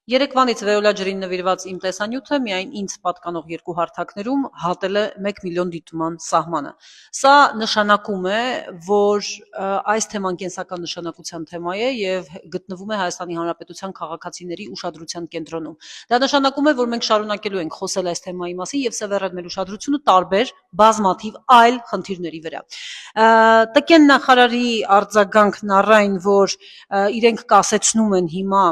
Երեկվանից Վեոլա ջրին նվիրված իմ տեսանյութը միայն ինձ պատկանող 2 հարթակներում հատել է 1 միլիոն դիտման սահմանը։ Սա նշանակում է, որ այս թեման կենսական նշանակության թեմա է եւ գտնվում է Հայաստանի Հանրապետության քաղաքացիների ուշադրության կենտրոնում։ Դա նշանակում է, որ մենք շարունակելու ենք խոսել այս թեմայի մասին եւ սևեռել մեր ուշադրությունը տարբեր բազմաթիվ այլ խնդիրների վրա։ Տկեն նախարարի արձագանքն առ այն, որ իրենք կասեցնում են հիմա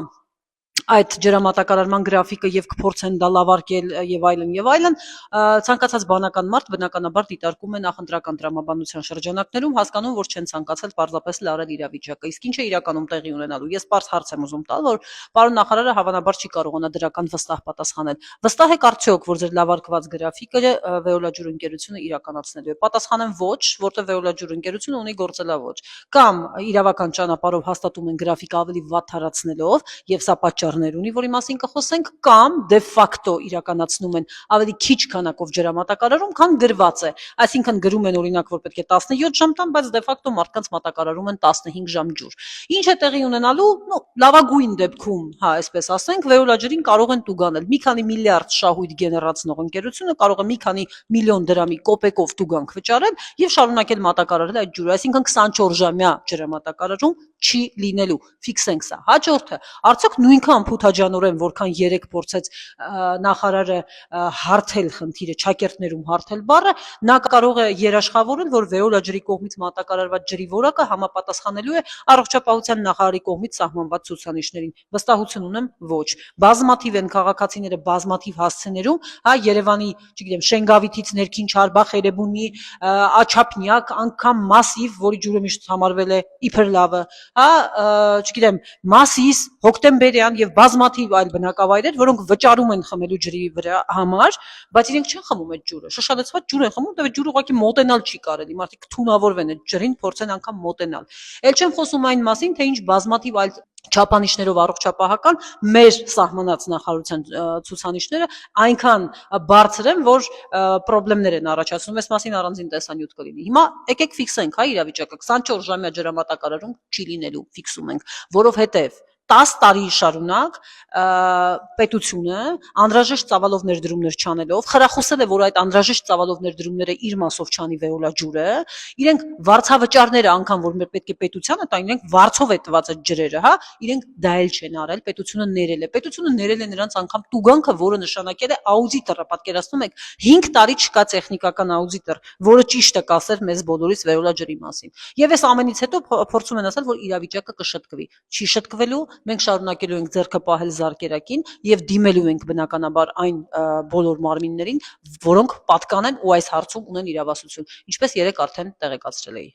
այդ ջրամատակարարման գրաֆիկը եւ կփորձեն դա լավարկել եւ այլն, ցանկացած բանական մարդ բնականաբար դիտարկում է նախընտրական տրամաբանության շրջանակներում, հասկանում, որ չեն ցանկացել պարզապես լարել իրավիճակը։ Իսկ ինչ է իրականում տեղի ունենալու։ Ես պարզ հարց եմ ուզում տալ, որ պարոն նախարարը հավանաբար չի կարողանա դրական վստահ պատասխանել։ Վստահ եք արդյոք, որ ձեր լավարկված գրաֆիկը Վեոլա ջուր ընկերությունը իրականացնելու է։ Պատասխանեմ ոչ, որտեղ Վեոլա ջուր ընկերությունը ունի գործելավոճ։ Կամ իրավական ճանապարհով հաստատում են գրաֆիկը ավելի վատթարացնելով եւ սա պատճառներ ունի, որի մասին կխոսենք, կամ դե ֆակտո իրականացնում են ավելի քիչ քանակով ջրամատակարարում, քան գրված է։ Այսինքն գրում են օրինակ, որ պետք է 17 ժամ տան, բայց դե ֆակտո մարդկանց մատակարարում են 15 ժամ ջուր։ Ինչ է տեղի ունենալու, լավագույն դեպքում, այսպես ասենք, Վեոլա ջրին կարող են տուգանել։ Մի քանի միլիարդ շահույթ գեներացնող ընկերությունը կարող է մի քանի միլիոն դրամի կոպեկով տուգանք վճարել եւ շարունակել մատակարարել այդ ջուրը, այսինքն 24 ժամյա ջրամատակարարում չի լինելու։ Ֆիքսենք սա։ Հաջորդը, արդյոք նույնքան փութաջանորեն, որքան 3 փորձեց նախարարը հարթել խնդիրը, ճակերտներում հարթել բառը, նա կարող է երաշխավորել, որ Վեոլա ջրի կողմից մատակարարված ջրի որակը համապատասխանելու է առողջապահության նախարարի կողմից սահմանված ցուցանիշներին։ Վստահություն ունեմ, ոչ։ Բազմաթիվ են քաղաքացիները բազմաթիվ հասցեներում, Երևանի, չգիտեմ, Շենգավիթից ներքին Չարբախ, Էրեբունի, Աչափնյակ, անգամ Մասիվ, որի ջուրը միշտ համարվել է իբր լավը, չգիտեմ, Մասիս, Հոկտեմբերյան եւ բազմաթիվ այլ բնակավայրեր, որոնք վճարում են խմելու ջրի վրա համար, բայց իրենք չեն խմում այդ ջուրը։ Շշալցված ջուր են խմում, դա ջուրը ուղղակի մոտենալ չի կարելի։ Մարդիկ թունավորվեն այդ ջրին, փորձեն անգամ մոտենալ։ Էլ չեմ խոսում այն մասին, թե ինչ բազմաթիվ այլ չափանիշներով առողջապահական մեր սահմանած նախարարության ցուցանիշները այնքան բարձր են, որ խնդիրներ են առաջացնում, այս մասին առանձին տեսանյութ կլինի։ Հիմա եկեք ֆիքսենք, իրավիճակը 24 ժամյա ջրամատակարարում չի լինելու, ֆիքսում ենք, որովհետև 10 տարի շարունակ պետությունը անհրաժեշտ ծավալով ներդրումներ չանելով խրախուսել է, որ այդ անհրաժեշտ ծավալով ներդրումները իր մասով չանի Վեոլա ջուրը, իրենք վարձավճարները անգամ, որ մեր պետք է պետությանը տան, իրենք վարձով է տված այդ ջրերը, իրենք դա էլ չեն արել, պետությունը ներել է։ Պետությունը ներել է նրանց անգամ տուգանքը, որը նշանակել է աուդիտորը, պատկերացնում եք, 5 տարի չկա տեխնիկական աուդիտոր, որը ճիշտը կասեր մեզ բոլորիս Վեոլա ջրի մասին։ Եվ այս ամենից հետո փորձում են ասել, որ իրավիճակը կշտկվի։ Չի շտկվելու, մենք շարունակելու ենք ձեռքը պահել զարկերակին եւ դիմելու ենք բնականաբար այն բոլոր մարմիններին, որոնք պատկանեն ու այս հարցում ունեն իրավասություն, ինչպես երեք արդեն տեղեկացրել էի։